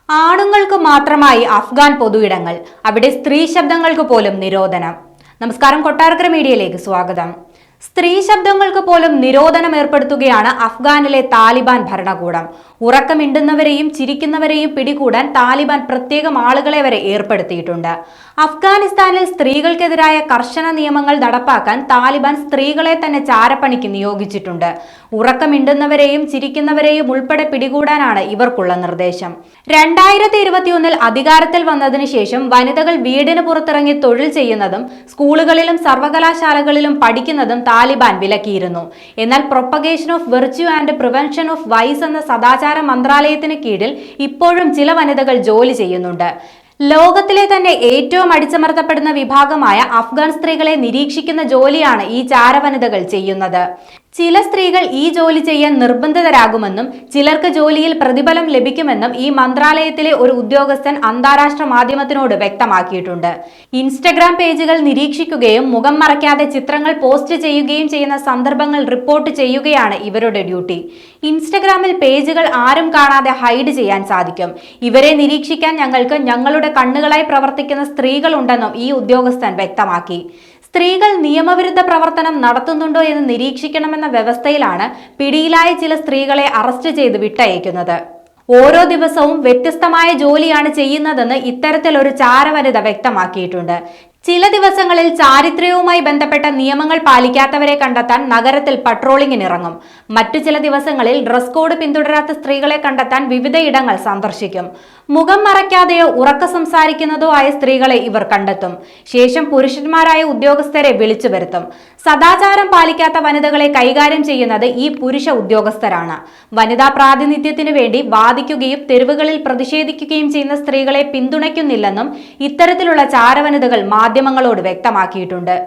ആണുങ്ങൾക്ക് മാത്രമായി അഫ്ഗാൻ പൊതുയിടങ്ങൾ, അവിടെ സ്ത്രീ ശബ്ദങ്ങൾക്ക് പോലും നിരോധനം. നമസ്കാരം, കൊട്ടാരക്കര മീഡിയയിലേക്ക് സ്വാഗതം. സ്ത്രീ ശബ്ദങ്ങൾക്ക് പോലും നിരോധനം ഏർപ്പെടുത്തുകയാണ് അഫ്ഗാനിലെ താലിബാൻ ഭരണകൂടം. ഉറക്കമിണ്ടുന്നവരെയും ചിരിക്കുന്നവരെയും പിടികൂടാൻ താലിബാൻ പ്രത്യേകം ആളുകളെ വരെ ഏർപ്പെടുത്തിയിട്ടുണ്ട്. അഫ്ഗാനിസ്ഥാനിൽ സ്ത്രീകൾക്കെതിരായ കർശന നിയമങ്ങൾ നടപ്പാക്കാൻ താലിബാൻ സ്ത്രീകളെ തന്നെ ചാരപ്പണിക്ക് നിയോഗിച്ചിട്ടുണ്ട്. ഉറക്കമിണ്ടുന്നവരെയും ചിരിക്കുന്നവരെയും ഉൾപ്പെടെ പിടികൂടാനാണ് ഇവർക്കുള്ള നിർദ്ദേശം. 2021 അധികാരത്തിൽ വന്നതിന് ശേഷം വനിതകൾ വീടിന് പുറത്തിറങ്ങി തൊഴിൽ ചെയ്യുന്നതും സ്കൂളുകളിലും സർവകലാശാലകളിലും പഠിക്കുന്നതും താലിബാൻ വിലക്കിയിരുന്നു. എന്നാൽ propagation of virtue and prevention of vice എന്ന സദാചാര മന്ത്രാലയത്തിന് കീഴിൽ ഇപ്പോഴും ചില വനിതകൾ ജോലി ചെയ്യുന്നുണ്ട്. ലോകത്തിലെ തന്നെ ഏറ്റവും അടിച്ചമർത്തപ്പെടുന്ന വിഭാഗമായ അഫ്ഗാൻ സ്ത്രീകളെ നിരീക്ഷിക്കുന്ന ജോലിയാണ് ഈ ചാരവനിതകൾ ചെയ്യുന്നത്. ചില സ്ത്രീകൾ ഈ ജോലി ചെയ്യാൻ നിർബന്ധിതരാകുമെന്നും ചിലർക്ക് ജോലിയിൽ പ്രതിഫലം ലഭിക്കുമെന്നും ഈ മന്ത്രാലയത്തിലെ ഒരു ഉദ്യോഗസ്ഥൻ അന്താരാഷ്ട്ര മാധ്യമത്തിനോട് വ്യക്തമാക്കിയിട്ടുണ്ട്. ഇൻസ്റ്റഗ്രാം പേജുകൾ നിരീക്ഷിക്കുകയും മുഖം മറയ്ക്കാതെ ചിത്രങ്ങൾ പോസ്റ്റ് ചെയ്യുകയും ചെയ്യുന്ന സന്ദർഭങ്ങൾ റിപ്പോർട്ട് ചെയ്യുകയാണ് ഇവരുടെ ഡ്യൂട്ടി. ഇൻസ്റ്റഗ്രാമിൽ പേജുകൾ ആരും കാണാതെ ഹൈഡ് ചെയ്യാൻ സാധിക്കും. ഇവരെ നിരീക്ഷിക്കാൻ ഞങ്ങൾക്ക് ഞങ്ങളുടെ കണ്ണുകളായി പ്രവർത്തിക്കുന്ന സ്ത്രീകളുണ്ടെന്നും ഈ ഉദ്യോഗസ്ഥൻ വ്യക്തമാക്കി. സ്ത്രീകൾ നിയമവിരുദ്ധ പ്രവർത്തനം നടത്തുന്നുണ്ടോ എന്ന് നിരീക്ഷിക്കണമെന്ന വ്യവസ്ഥയിലാണ് പിടിയിലായ ചില സ്ത്രീകളെ അറസ്റ്റ് ചെയ്ത് വിട്ടയക്കുന്നത്. ഓരോ ദിവസവും വ്യത്യസ്തമായ ജോലിയാണ് ചെയ്യുന്നതെന്ന് ഇത്തരത്തിലൊരു ചാരവനിത വ്യക്തമാക്കിയിട്ടുണ്ട്. ചില ദിവസങ്ങളിൽ ചാരിത്ര്യവുമായി ബന്ധപ്പെട്ട നിയമങ്ങൾ പാലിക്കാത്തവരെ കണ്ടെത്താൻ നഗരത്തിൽ പട്രോളിംഗിനിറങ്ങും. മറ്റു ചില ദിവസങ്ങളിൽ ഡ്രസ് കോഡ് പിന്തുടരാത്ത സ്ത്രീകളെ കണ്ടെത്താൻ വിവിധയിടങ്ങൾ സന്ദർശിക്കും. മുഖം മറയ്ക്കാതെയോ ഉറക്ക സംസാരിക്കുന്നതോ ആയ സ്ത്രീകളെ ഇവർ കണ്ടെത്തും. ശേഷം പുരുഷന്മാരായ ഉദ്യോഗസ്ഥരെ വിളിച്ചു വരുത്തും. സദാചാരം പാലിക്കാത്ത വനിതകളെ കൈകാര്യം ചെയ്യുന്നത് ഈ പുരുഷ ഉദ്യോഗസ്ഥരാണ്. വനിതാ പ്രാതിനിധ്യത്തിനു വേണ്ടി വാദിക്കുകയും തെരുവുകളിൽ പ്രതിഷേധിക്കുകയും ചെയ്യുന്ന സ്ത്രീകളെ പിന്തുണയ്ക്കുന്നില്ലെന്നും ഇത്തരത്തിലുള്ള ചാരവനിതകൾ മാധ്യമങ്ങളോട് വ്യക്തമാക്കിയിട്ടുണ്ട്.